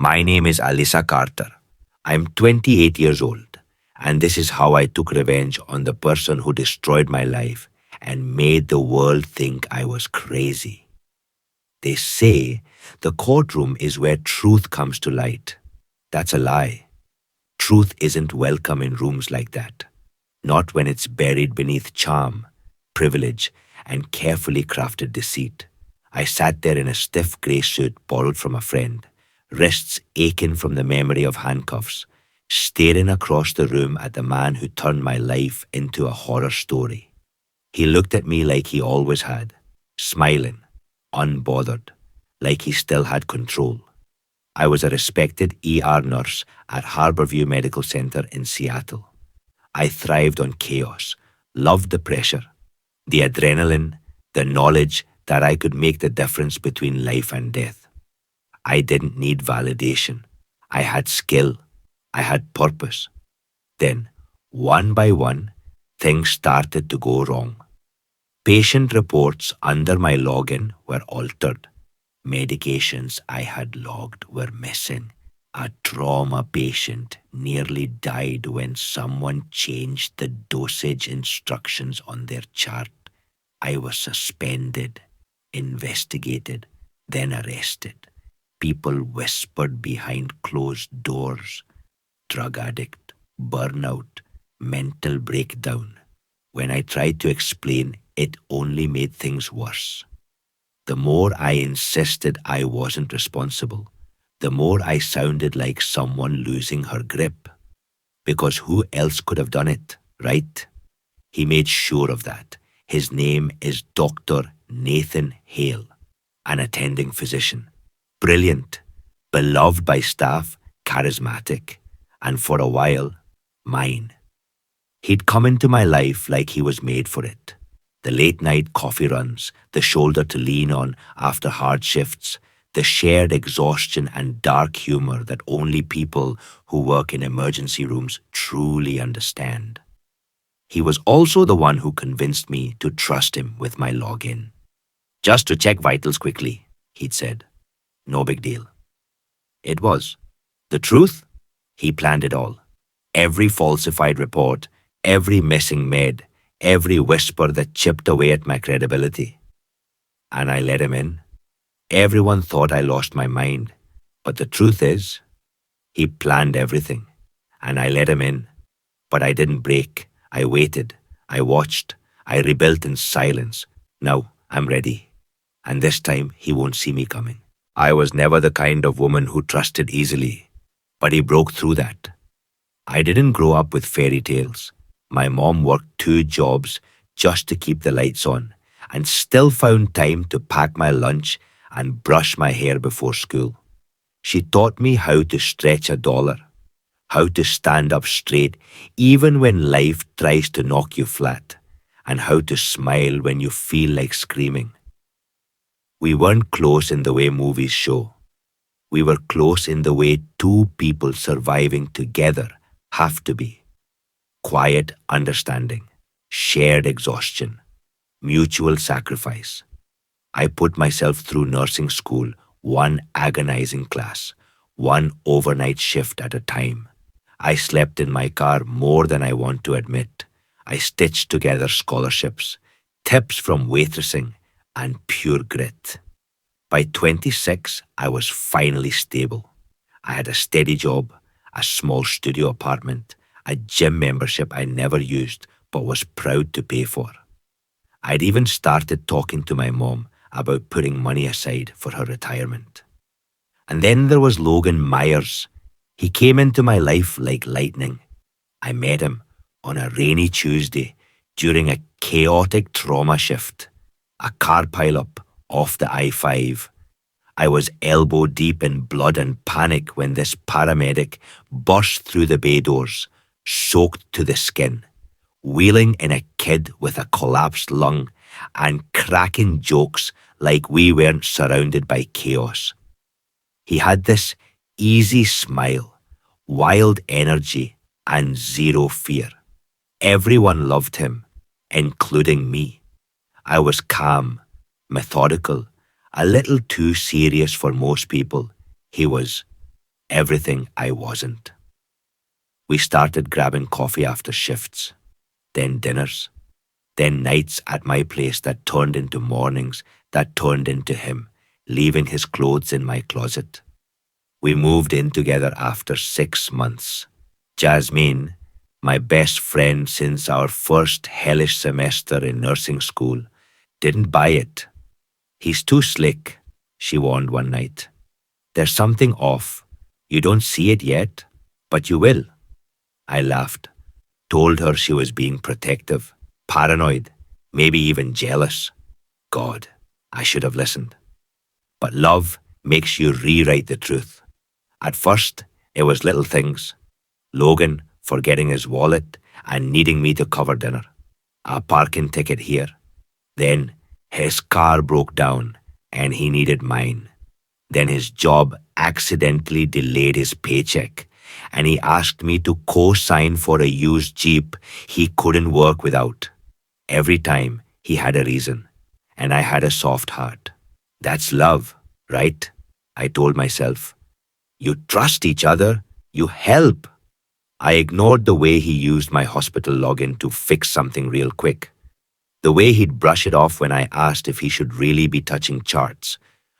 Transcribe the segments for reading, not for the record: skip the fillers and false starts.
My name is Alyssa Carter. I'm 28 years old, and this is how I took revenge on the person who destroyed my life and made the world think I was crazy. They say the courtroom is where truth comes to light. That's a lie. Truth isn't welcome in rooms like that, not when it's buried beneath charm, privilege, and carefully crafted deceit. I sat there in a stiff grey suit borrowed from a friend, wrists aching from the memory of handcuffs, staring across the room at the man who turned my life into a horror story. He looked at me like he always had, smiling, unbothered, like he still had control. I was a respected ER nurse at Harborview Medical Center in Seattle. I thrived on chaos, loved the pressure, the adrenaline, the knowledge that I could make the difference between life and death. I didn't need validation. I had skill. I had purpose. Then, one by one, things started to go wrong. Patient reports under my login were altered. Medications I had logged were missing. A trauma patient nearly died when someone changed the dosage instructions on their chart. I was suspended, investigated, then arrested. People whispered behind closed doors. Drug addict, burnout, mental breakdown. When I tried to explain, it only made things worse. The more I insisted I wasn't responsible, the more I sounded like someone losing her grip. Because who else could have done it, right? He made sure of that. His name is Dr. Nathan Hale, an attending physician. Brilliant, beloved by staff, charismatic, and for a while, mine. He'd come into my life like he was made for it. The late night coffee runs, the shoulder to lean on after hard shifts, the shared exhaustion and dark humor that only people who work in emergency rooms truly understand. He was also the one who convinced me to trust him with my login. Just to check vitals quickly, he'd said. No big deal. It was. The truth? He planned it all. Every falsified report, every missing med, every whisper that chipped away at my credibility. And I let him in. Everyone thought I lost my mind, but the truth is, he planned everything, and I let him in. But I didn't break. I waited. I watched. I rebuilt in silence. Now I'm ready. And this time he won't see me coming. I was never the kind of woman who trusted easily, but he broke through that. I didn't grow up with fairy tales. My mom worked 2 jobs just to keep the lights on and still found time to pack my lunch and brush my hair before school. She taught me how to stretch a dollar, how to stand up straight even when life tries to knock you flat, and how to smile when you feel like screaming. We weren't close in the way movies show. We were close in the way 2 people surviving together have to be. Quiet understanding, shared exhaustion, mutual sacrifice. I put myself through nursing school, one agonizing class, one overnight shift at a time. I slept in my car more than I want to admit. I stitched together scholarships, tips from waitressing, and pure grit. By 26, I was finally stable. I had a steady job, a small studio apartment, a gym membership I never used but was proud to pay for. I'd even started talking to my mom about putting money aside for her retirement. And then there was Logan Myers. He came into my life like lightning. I met him on a rainy Tuesday during a chaotic trauma shift, a car pileup off the I-5. I was elbow deep in blood and panic when this paramedic burst through the bay doors, soaked to the skin, wheeling in a kid with a collapsed lung and cracking jokes like we weren't surrounded by chaos. He had this easy smile, wild energy, and zero fear. Everyone loved him, including me. I was calm, methodical, a little too serious for most people. He was everything I wasn't. We started grabbing coffee after shifts, then dinners, then nights at my place that turned into mornings that turned into him, leaving his clothes in my closet. We moved in together after 6 months. Jasmine, my best friend since our first hellish semester in nursing school, didn't buy it. He's too slick, she warned one night. There's something off. You don't see it yet, but you will. I laughed, told her she was being protective, paranoid, maybe even jealous. God, I should have listened. But love makes you rewrite the truth. At first, it was little things. Logan forgetting his wallet and needing me to cover dinner. A parking ticket here. Then his car broke down and he needed mine. Then his job accidentally delayed his paycheck and he asked me to co-sign for a used Jeep he couldn't work without. Every time he had a reason and I had a soft heart. That's love, right? I told myself. You trust each other, you help. I ignored the way he used my hospital login to fix something real quick. The way he'd brush it off when I asked if he should really be touching charts.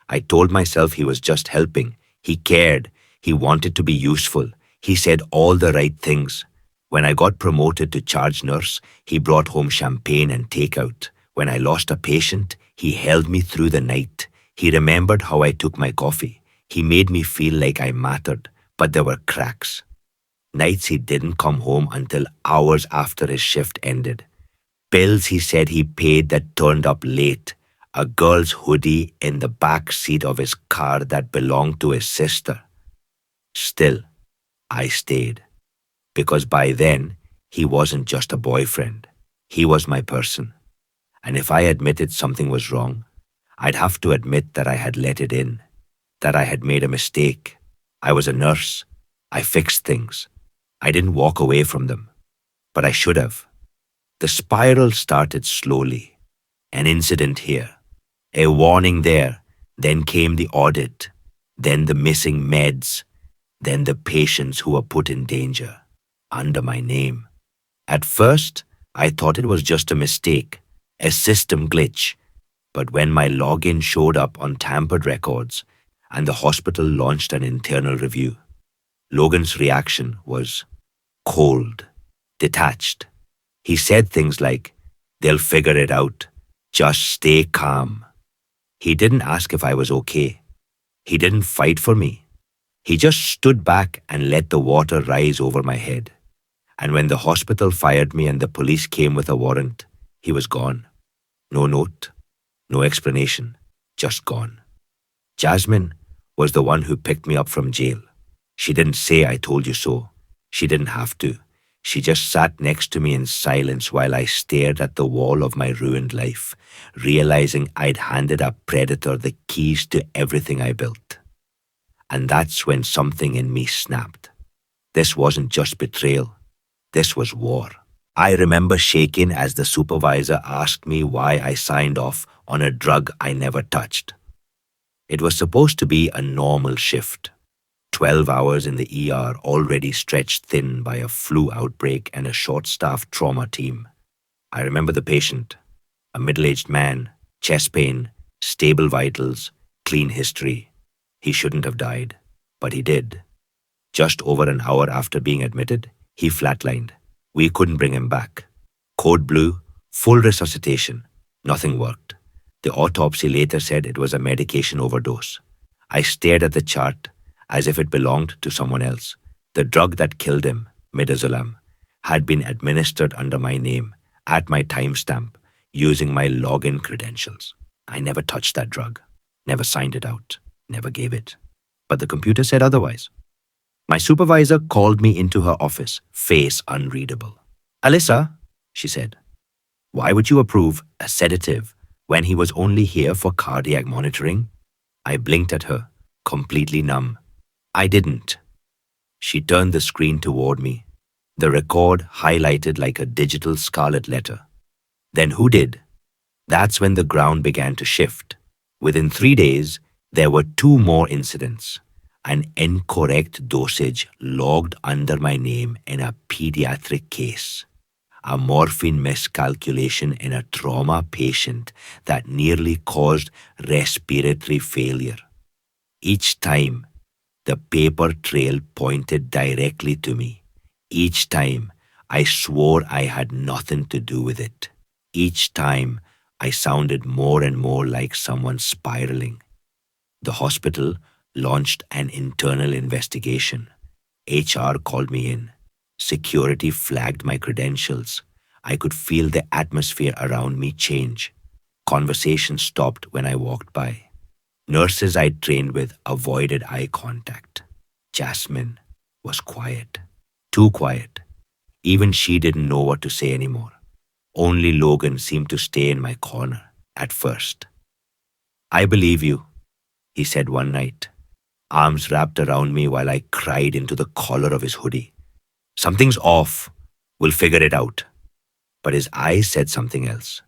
I told myself he was just helping. He cared. He wanted to be useful. He said all the right things. When I got promoted to charge nurse, he brought home champagne and takeout. When I lost a patient, he held me through the night. He remembered how I took my coffee. He made me feel like I mattered, but there were cracks. Nights he didn't come home until hours after his shift ended. Bills he said he paid that turned up late. A girl's hoodie in the back seat of his car that belonged to his sister. Still, I stayed. Because by then, he wasn't just a boyfriend. He was my person. And if I admitted something was wrong, I'd have to admit that I had let it in. That I had made a mistake. I was a nurse. I fixed things. I didn't walk away from them. But I should have. The spiral started slowly. An incident here. A warning there. Then came the audit. Then the missing meds. Then the patients who were put in danger. Under my name. At first, I thought it was just a mistake. A system glitch. But when my login showed up on tampered records, and the hospital launched an internal review, Logan's reaction was cold, detached. He said things like, "They'll figure it out. Just stay calm." He didn't ask if I was okay. He didn't fight for me. He just stood back and let the water rise over my head. And when the hospital fired me and the police came with a warrant, he was gone. No note, no explanation, just gone. Jasmine was the one who picked me up from jail. She didn't say I told you so. She didn't have to. She just sat next to me in silence while I stared at the wall of my ruined life, realizing I'd handed a predator the keys to everything I built. And that's when something in me snapped. This wasn't just betrayal. This was war. I remember shaking as the supervisor asked me why I signed off on a drug I never touched. It was supposed to be a normal shift. 12 hours in the ER, already stretched thin by a flu outbreak and a short-staffed trauma team. I remember the patient, a middle-aged man, chest pain, stable vitals, clean history. He shouldn't have died, but he did. Just over an hour after being admitted, he flatlined. We couldn't bring him back. Code blue, full resuscitation. Nothing worked. The autopsy later said it was a medication overdose. I stared at the chart as if it belonged to someone else. The drug that killed him, midazolam, had been administered under my name, at my timestamp, using my login credentials. I never touched that drug, never signed it out, never gave it. But the computer said otherwise. My supervisor called me into her office, face unreadable. "Alyssa," she said, "why would you approve a sedative when he was only here for cardiac monitoring?" I blinked at her, completely numb. I didn't. She turned the screen toward me, the record highlighted like a digital scarlet letter. Then who did? That's when the ground began to shift. Within 3 days, there were 2 more incidents. An incorrect dosage logged under my name in a pediatric case. A morphine miscalculation in a trauma patient that nearly caused respiratory failure. Each time, the paper trail pointed directly to me. Each time, I swore I had nothing to do with it. Each time, I sounded more and more like someone spiraling. The hospital launched an internal investigation. HR called me in. Security flagged my credentials. I could feel the atmosphere around me change. Conversation stopped when I walked by. Nurses I trained with avoided eye contact. Jasmine was quiet. Too quiet. Even she didn't know what to say anymore. Only Logan seemed to stay in my corner at first. I believe you, he said one night, arms wrapped around me while I cried into the collar of his hoodie. Something's off. We'll figure it out. But his eyes said something else.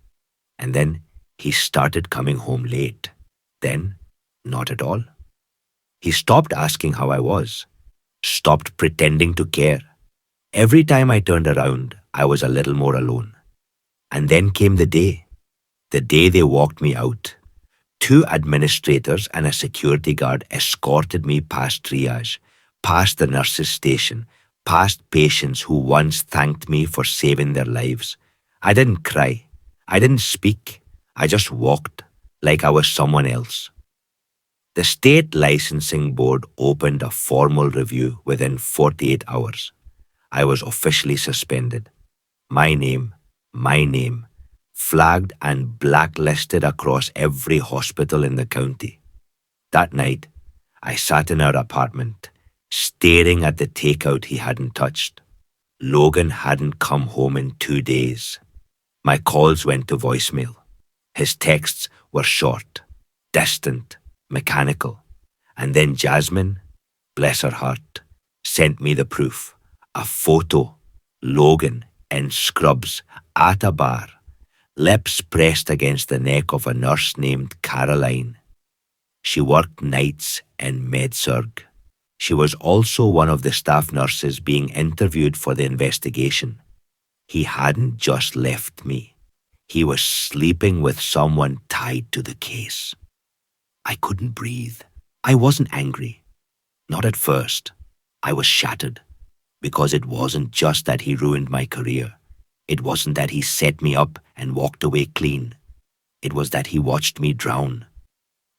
And then he started coming home late. Then, not at all. He stopped asking how I was, stopped pretending to care. Every time I turned around, I was a little more alone. And then came the day they walked me out. Two administrators and a security guard escorted me past triage, past the nurse's station, past patients who once thanked me for saving their lives. I didn't cry. I didn't speak. I just walked like I was someone else. The state licensing board opened a formal review within 48 hours. I was officially suspended. My name, flagged and blacklisted across every hospital in the county. That night, I sat in our apartment, staring at the takeout he hadn't touched. Logan hadn't come home in 2 days. My calls went to voicemail. His texts were short, distant, mechanical. And then Jasmine, bless her heart, sent me the proof. A photo, Logan in scrubs at a bar, lips pressed against the neck of a nurse named Caroline. She worked nights in med-surg. She was also one of the staff nurses being interviewed for the investigation. He hadn't just left me. He was sleeping with someone tied to the case. I couldn't breathe. I wasn't angry. Not at first. I was shattered. Because it wasn't just that he ruined my career. It wasn't that he set me up and walked away clean. It was that he watched me drown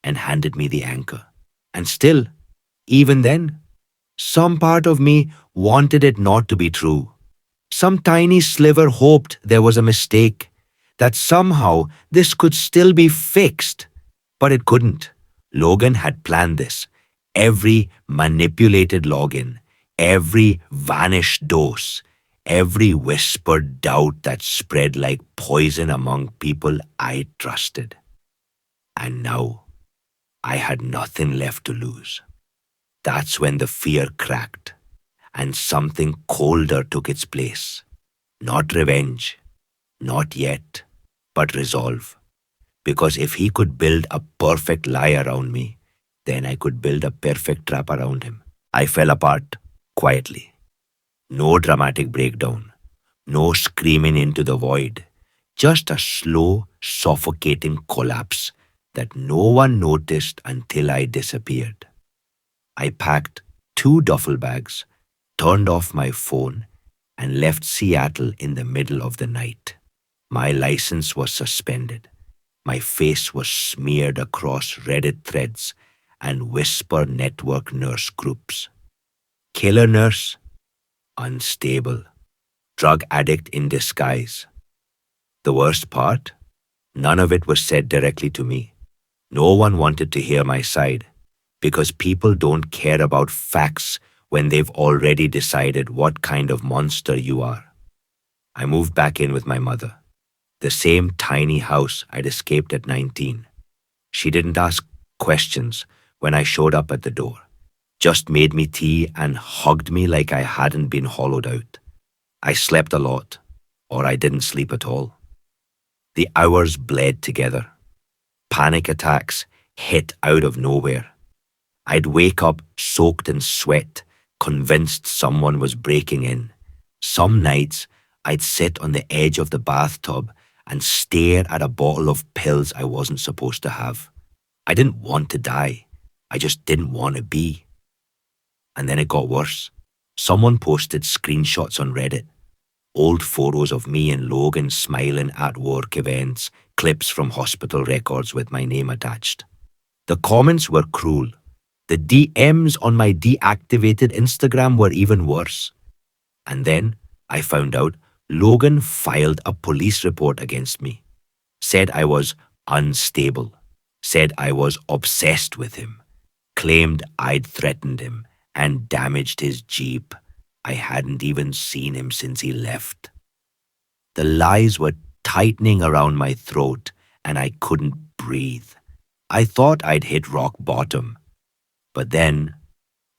and handed me the anchor. And still, even then, some part of me wanted it not to be true. Some tiny sliver hoped there was a mistake, that somehow this could still be fixed. But it couldn't. Logan had planned this. Every manipulated login, every vanished dose, every whispered doubt that spread like poison among people I trusted. And now, I had nothing left to lose. That's when the fear cracked, and something colder took its place. Not revenge, not yet, but resolve. Because if he could build a perfect lie around me, then I could build a perfect trap around him. I fell apart, quietly. No dramatic breakdown, no screaming into the void, just a slow, suffocating collapse that no one noticed until I disappeared. I packed 2 duffel bags, turned off my phone, and left Seattle in the middle of the night. My license was suspended. My face was smeared across Reddit threads and Whisper Network nurse groups. Killer nurse, unstable, drug addict in disguise. The worst part? None of it was said directly to me. No one wanted to hear my side, because people don't care about facts when they've already decided what kind of monster you are. I moved back in with my mother. The same tiny house I'd escaped at 19. She didn't ask questions when I showed up at the door. Just made me tea and hugged me like I hadn't been hollowed out. I slept a lot, or I didn't sleep at all. The hours bled together. Panic attacks hit out of nowhere. I'd wake up soaked in sweat, convinced someone was breaking in. Some nights, I'd sit on the edge of the bathtub and stare at a bottle of pills I wasn't supposed to have. I didn't want to die. I just didn't want to be. And then it got worse. Someone posted screenshots on Reddit. Old photos of me and Logan smiling at work events, clips from hospital records with my name attached. The comments were cruel. The DMs on my deactivated Instagram were even worse. And then I found out Logan filed a police report against me. Said I was unstable. Said I was obsessed with him. Claimed I'd threatened him and damaged his Jeep. I hadn't even seen him since he left. The lies were tightening around my throat and I couldn't breathe. I thought I'd hit rock bottom. But then,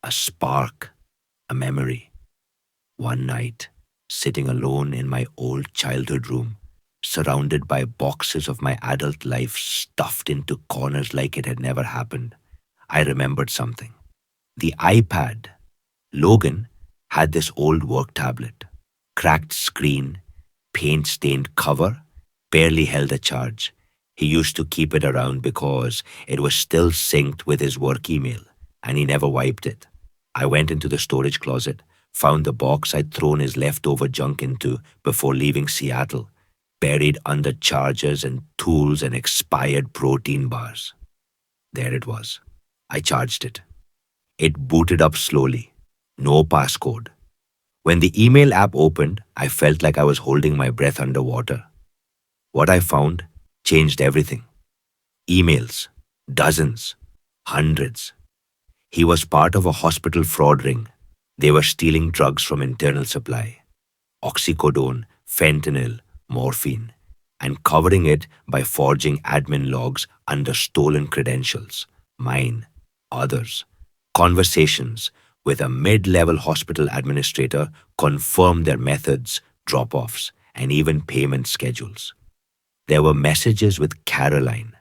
a spark, a memory. One night, sitting alone in my old childhood room, surrounded by boxes of my adult life stuffed into corners like it had never happened, I remembered something. The iPad. Logan had this old work tablet, cracked screen, paint-stained cover, barely held a charge. He used to keep it around because it was still synced with his work email, and he never wiped it. I went into the storage closet, found the box I'd thrown his leftover junk into before leaving Seattle, buried under chargers and tools and expired protein bars. There it was. I charged it. It booted up slowly. No passcode. When the email app opened, I felt like I was holding my breath underwater. What I found changed everything. Emails. Dozens. Hundreds. He was part of a hospital fraud ring. They were stealing drugs from internal supply. Oxycodone, fentanyl, morphine, and covering it by forging admin logs under stolen credentials. Mine, others. Conversations with a mid-level hospital administrator confirmed their methods, drop-offs, and even payment schedules. There were messages with Caroline,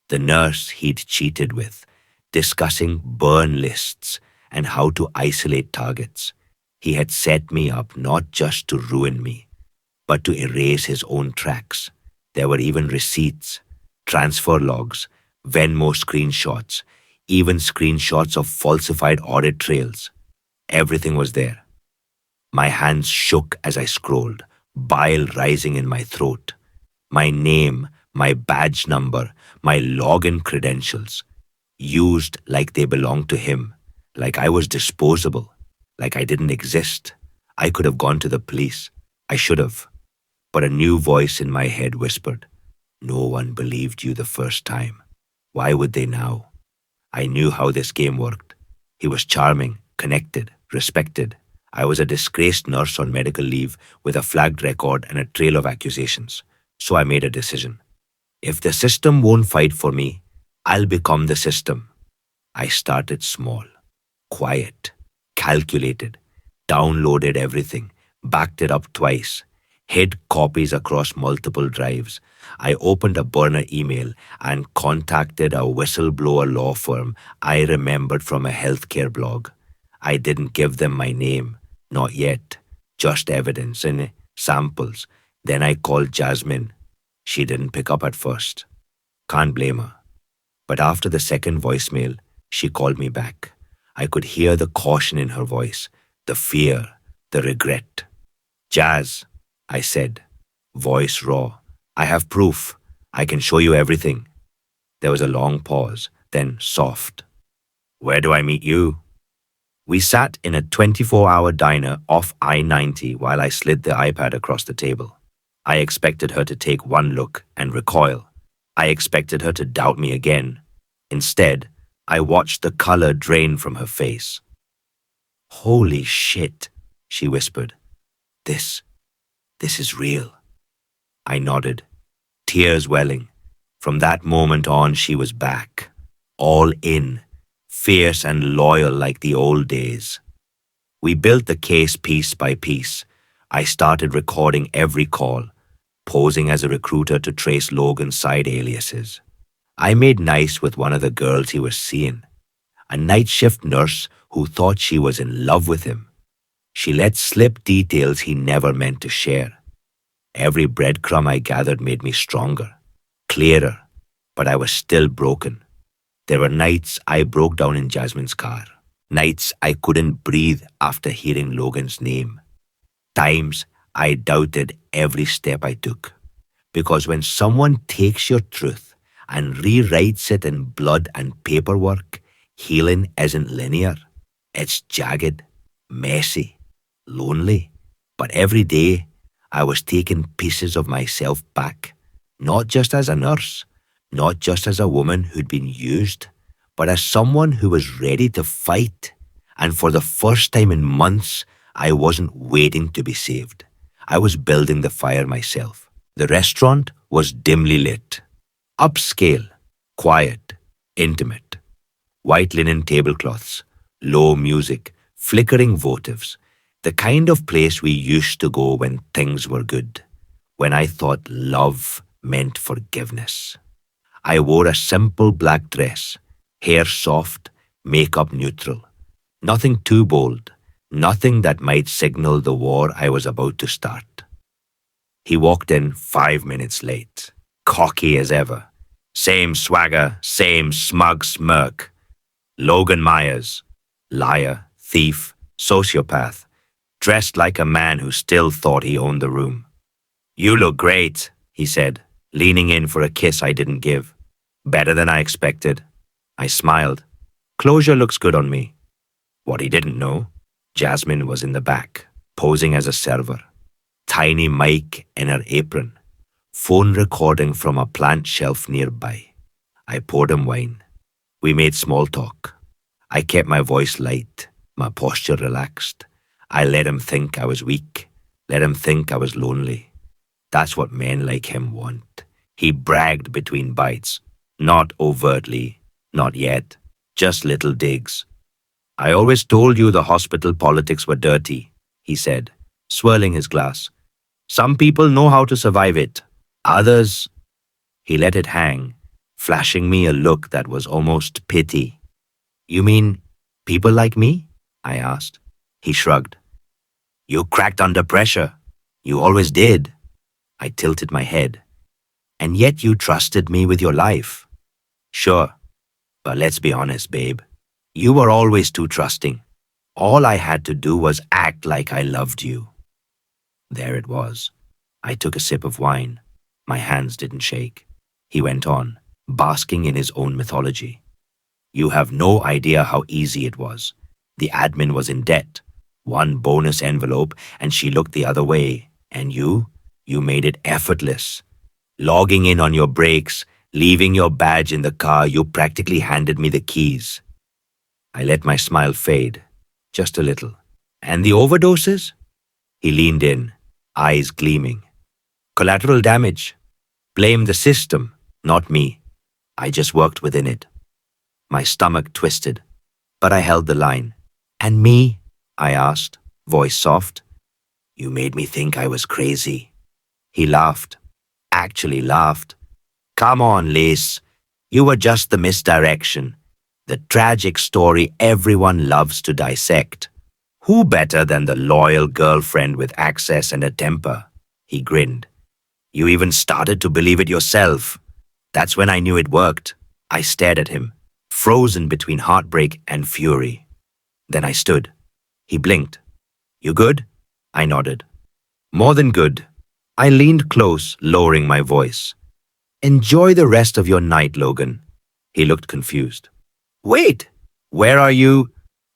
the nurse he'd cheated with, discussing burn lists and how to isolate targets. He had set me up not just to ruin me, but to erase his own tracks. There were even receipts, transfer logs, Venmo screenshots, even screenshots of falsified audit trails. Everything was there. My hands shook as I scrolled, bile rising in my throat. My name, my badge number, my login credentials, used like they belonged to him, like I was disposable, like I didn't exist. I could have gone to the police. I should have. But a new voice in my head whispered, "No one believed you the first time. Why would they now?" I knew how this game worked. He was charming, connected, respected. I was a disgraced nurse on medical leave with a flagged record and a trail of accusations. So I made a decision. If the system won't fight for me, I'll become the system. I started small, quiet, calculated, downloaded everything, backed it up twice, hid copies across multiple drives. I opened a burner email and contacted a whistleblower law firm I remembered from a healthcare blog. I didn't give them my name, not yet, just evidence and samples. Then I called Jasmine. She didn't pick up at first. Can't blame her. But after the second voicemail, she called me back. I could hear the caution in her voice, the fear, the regret. "Jazz," I said, voice raw. "I have proof. I can show you everything." There was a long pause, then soft. "Where do I meet you?" We sat in a 24-hour diner off I-90 while I slid the iPad across the table. I expected her to take one look and recoil. I expected her to doubt me again. Instead, I watched the color drain from her face. "Holy shit," she whispered. This is real." I nodded, tears welling. From that moment on, she was back, all in, fierce and loyal like the old days. We built the case piece by piece. I started recording every call, posing as a recruiter to trace Logan's side aliases. I made nice with one of the girls he was seeing. a night shift nurse who thought she was in love with him. She let slip details he never meant to share. Every breadcrumb I gathered made me stronger, clearer, but I was still broken. There were nights I broke down in Jasmine's car, nights I couldn't breathe after hearing Logan's name, times I doubted every step I took. Because when someone takes your truth and rewrites it in blood and paperwork, healing isn't linear. It's jagged, messy, lonely. But every day, I was taking pieces of myself back, not just as a nurse, not just as a woman who'd been used, but as someone who was ready to fight. And for the first time in months, I wasn't waiting to be saved. I was building the fire myself. The restaurant was dimly lit, upscale, quiet, intimate. White linen tablecloths, low music, flickering votives. The kind of place we used to go when things were good, when I thought love meant forgiveness. I wore a simple black dress, hair soft, makeup neutral. Nothing too bold, nothing that might signal the war I was about to start. He walked in 5 minutes late, cocky as ever. Same swagger, same smug smirk. Logan Myers, liar, thief, sociopath, dressed like a man who still thought he owned the room. "You look great," he said, leaning in for a kiss I didn't give. "Better than I expected." I smiled. "Closure looks good on me." What he didn't know, Jasmine was in the back, posing as a server. Tiny mic in her apron, phone recording from a plant shelf nearby. I poured him wine. We made small talk. I kept my voice light, my posture relaxed. I let him think I was weak, let him think I was lonely. That's what men like him want. He bragged between bites, not overtly, not yet, just little digs. "I always told you the hospital politics were dirty," he said, swirling his glass. "Some people know how to survive it. Others—" He let it hang, flashing me a look that was almost pity. "You mean people like me?" I asked. He shrugged. "You cracked under pressure. You always did." I tilted my head. "And yet you trusted me with your life." "Sure, but let's be honest, babe. You were always too trusting. All I had to do was act like I loved you." There it was. I took a sip of wine. My hands didn't shake. He went on, basking in his own mythology. "You have no idea how easy it was. The admin was in debt. One bonus envelope and she looked the other way. And you made it effortless. Logging in on your breaks, leaving your badge in the car, you practically handed me the keys." I let my smile fade, just a little. "And the overdoses?" He leaned in, eyes gleaming. "Collateral damage. Blame the system, not me. I just worked within it." My stomach twisted, but I held the line. "And me?" I asked, voice soft. "You made me think I was crazy." He laughed, actually laughed. "Come on, Lace. You were just the misdirection. The tragic story everyone loves to dissect. Who better than the loyal girlfriend with access and a temper?" He grinned. "You even started to believe it yourself. That's when I knew it worked." I stared at him, frozen between heartbreak and fury. Then I stood. He blinked. "You good?" I nodded. "More than good." I leaned close, lowering my voice. "Enjoy the rest of your night, Logan." He looked confused. "Wait! Where are you?"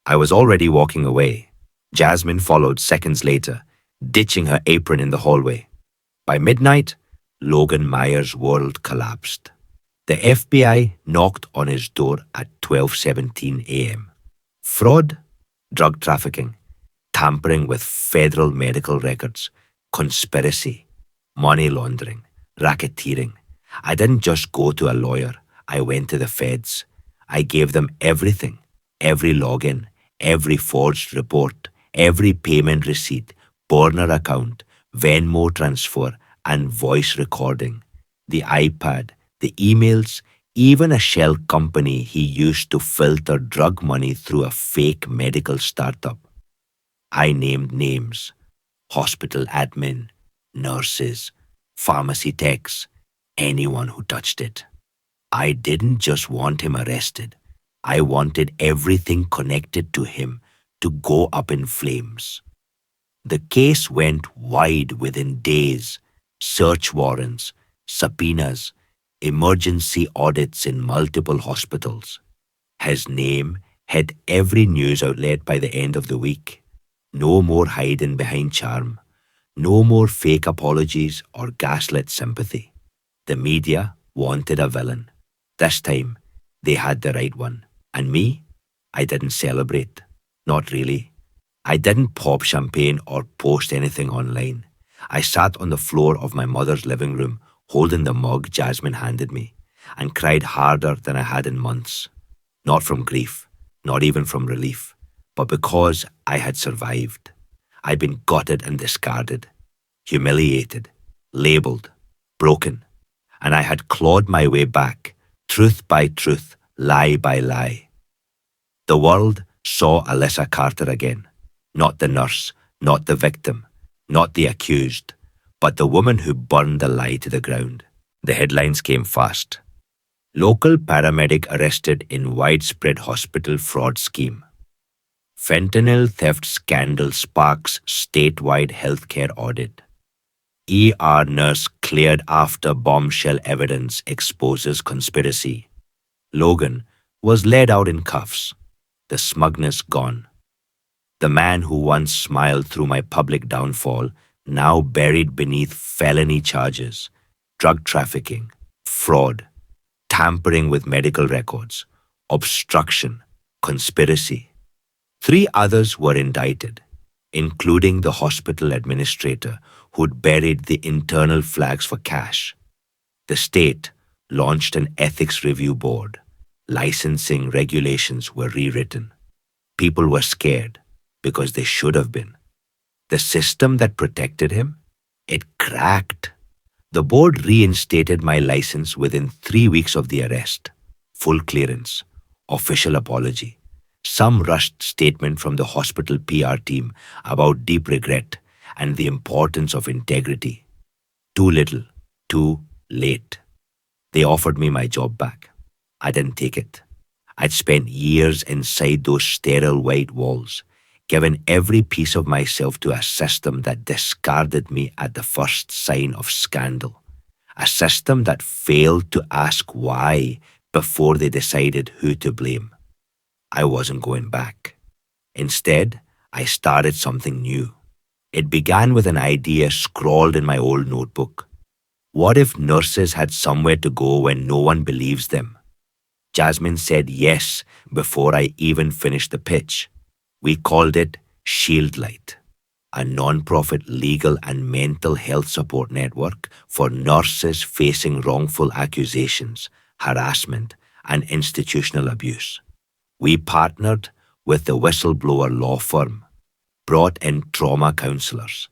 I was already walking away. Jasmine followed seconds later, ditching her apron in the hallway. By midnight, Logan Myers' world collapsed. The FBI knocked on his door at 12:17 a.m. Fraud, drug trafficking, tampering with federal medical records, conspiracy, money laundering, racketeering. I didn't just go to a lawyer. I went to the feds. I gave them everything, every login, every forged report, every payment receipt, burner account, Venmo transfer, and voice recording. The iPad, the emails, even a shell company he used to filter drug money through a fake medical startup. I named names: hospital admin, nurses, pharmacy techs, anyone who touched it. I didn't just want him arrested. I wanted everything connected to him to go up in flames. The case went wide within days: search warrants, subpoenas, emergency audits in multiple hospitals. His name hit every news outlet by the end of the week. No more hiding behind charm. No more fake apologies or gaslit sympathy. The media wanted a villain. This time, they had the right one. And me? I didn't celebrate. Not really. I didn't pop champagne or post anything online. I sat on the floor of my mother's living room, holding the mug Jasmine handed me, and cried harder than I had in months. Not from grief, not even from relief, but because I had survived. I'd been gutted and discarded, humiliated, labeled, broken, and I had clawed my way back, truth by truth, lie by lie. The world saw Alyssa Carter again, not the nurse, not the victim, not the accused, but the woman who burned the lie to the ground. The headlines came fast. Local paramedic arrested in widespread hospital fraud scheme. Fentanyl theft scandal sparks statewide healthcare audit. ER nurse cleared after bombshell evidence exposes conspiracy. Logan was led out in cuffs, the smugness gone. The man who once smiled through my public downfall, now buried beneath felony charges: drug trafficking, fraud, tampering with medical records, obstruction, conspiracy. 3 others were indicted, including the hospital administrator who'd buried the internal flags for cash. The state launched an ethics review board. Licensing regulations were rewritten. People were scared because they should have been. The system that protected him, it cracked. The board reinstated my license within 3 weeks of the arrest. Full clearance, official apology, some rushed statement from the hospital PR team about deep regret and the importance of integrity. Too little, too late. They offered me my job back. I didn't take it. I'd spent years inside those sterile white walls, given every piece of myself to a system that discarded me at the first sign of scandal. A system that failed to ask why before they decided who to blame. I wasn't going back. Instead, I started something new. It began with an idea scrawled in my old notebook. What if nurses had somewhere to go when no one believes them? Jasmine said yes before I even finished the pitch. We called it Shield Light, a non-profit legal and mental health support network for nurses facing wrongful accusations, harassment, and institutional abuse. We partnered with the Whistleblower law firm, brought in trauma counselors,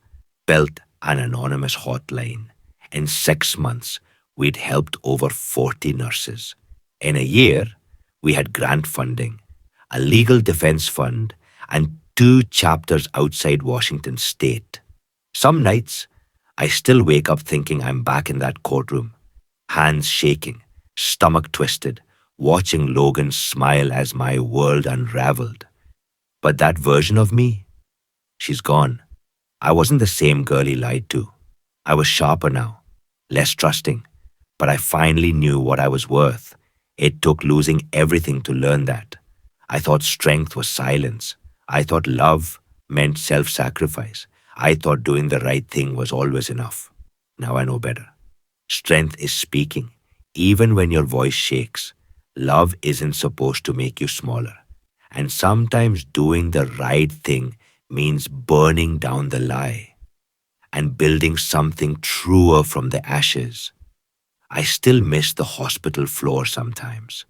built an anonymous hotline. In 6 months, we'd helped over 40 nurses. In a year, we had grant funding, a legal defense fund, and 2 chapters outside Washington state. Some nights, I still wake up thinking I'm back in that courtroom, hands shaking, stomach twisted, watching Logan smile as my world unraveled. But that version of me, she's gone. I wasn't the same girl he lied to. I was sharper now, less trusting, but I finally knew what I was worth. It took losing everything to learn that. I thought strength was silence. I thought love meant self-sacrifice. I thought doing the right thing was always enough. Now I know better. Strength is speaking, even when your voice shakes. Love isn't supposed to make you smaller. And sometimes doing the right thing means burning down the lie and building something truer from the ashes. I still miss the hospital floor sometimes.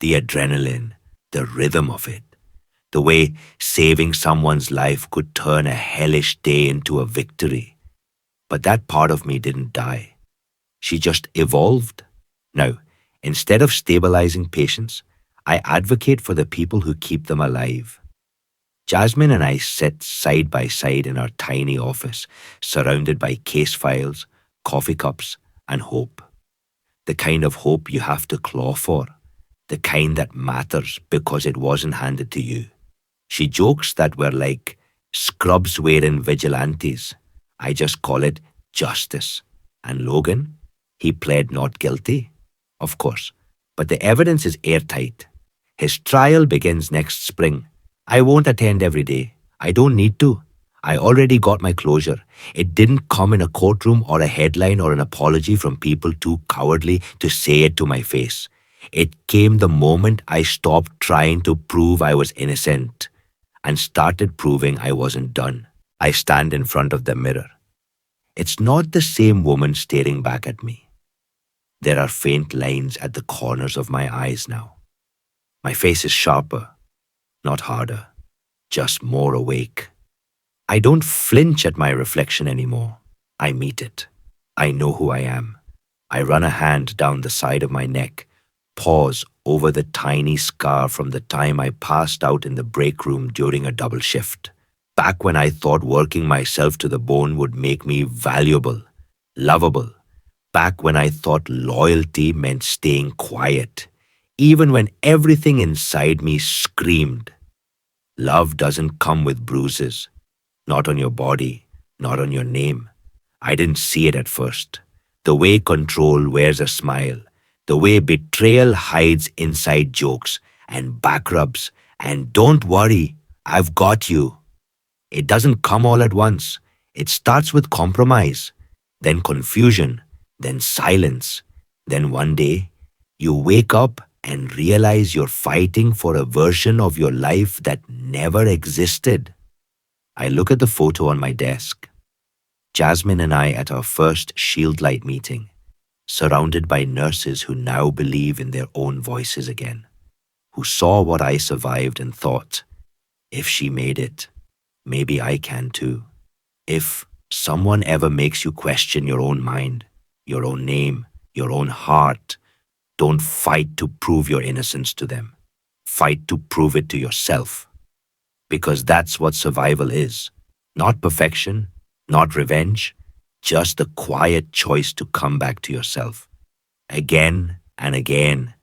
The adrenaline, the rhythm of it. The way saving someone's life could turn a hellish day into a victory. But that part of me didn't die. She just evolved. Now, Instead of stabilizing patients, I advocate for the people who keep them alive. Jasmine and I sit side by side in our tiny office, surrounded by case files, coffee cups, and hope. The kind of hope you have to claw for, the kind that matters because it wasn't handed to you. She jokes that we're like scrubs wearing vigilantes. I just call it justice. And Logan, he pled not guilty, of course, but the evidence is airtight. His trial begins next spring. I won't attend every day. I don't need to. I already got my closure. It didn't come in a courtroom or a headline or an apology from people too cowardly to say it to my face. It came the moment I stopped trying to prove I was innocent and started proving I wasn't done. I stand in front of the mirror. It's not the same woman staring back at me. There are faint lines at the corners of my eyes now. My face is sharper, not harder, just more awake. I don't flinch at my reflection anymore. I meet it. I know who I am. I run a hand down the side of my neck, pause over the tiny scar from the time I passed out in the break room during a double shift. Back when I thought working myself to the bone would make me valuable, lovable. Back when I thought loyalty meant staying quiet, even when everything inside me screamed. Love doesn't come with bruises. Not on your body, not on your name. I didn't see it at first. The way control wears a smile, the way betrayal hides inside jokes and back rubs, and don't worry, I've got you. It doesn't come all at once. It starts with compromise, then confusion, then silence. Then one day, you wake up and realize you're fighting for a version of your life that never existed. I look at the photo on my desk. Jasmine and I at our first Shield Light meeting, surrounded by nurses who now believe in their own voices again, who saw what I survived and thought, if she made it, maybe I can too. If someone ever makes you question your own mind, your own name, your own heart, don't fight to prove your innocence to them. Fight to prove it to yourself. Because that's what survival is. Not perfection, not revenge, just the quiet choice to come back to yourself. Again and again,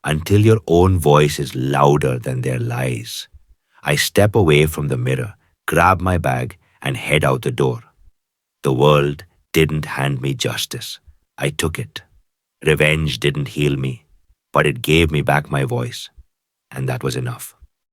until your own voice is louder than their lies. I step away from the mirror, grab my bag, and head out the door. The world didn't hand me justice. I took it. Revenge didn't heal me, but it gave me back my voice, and that was enough.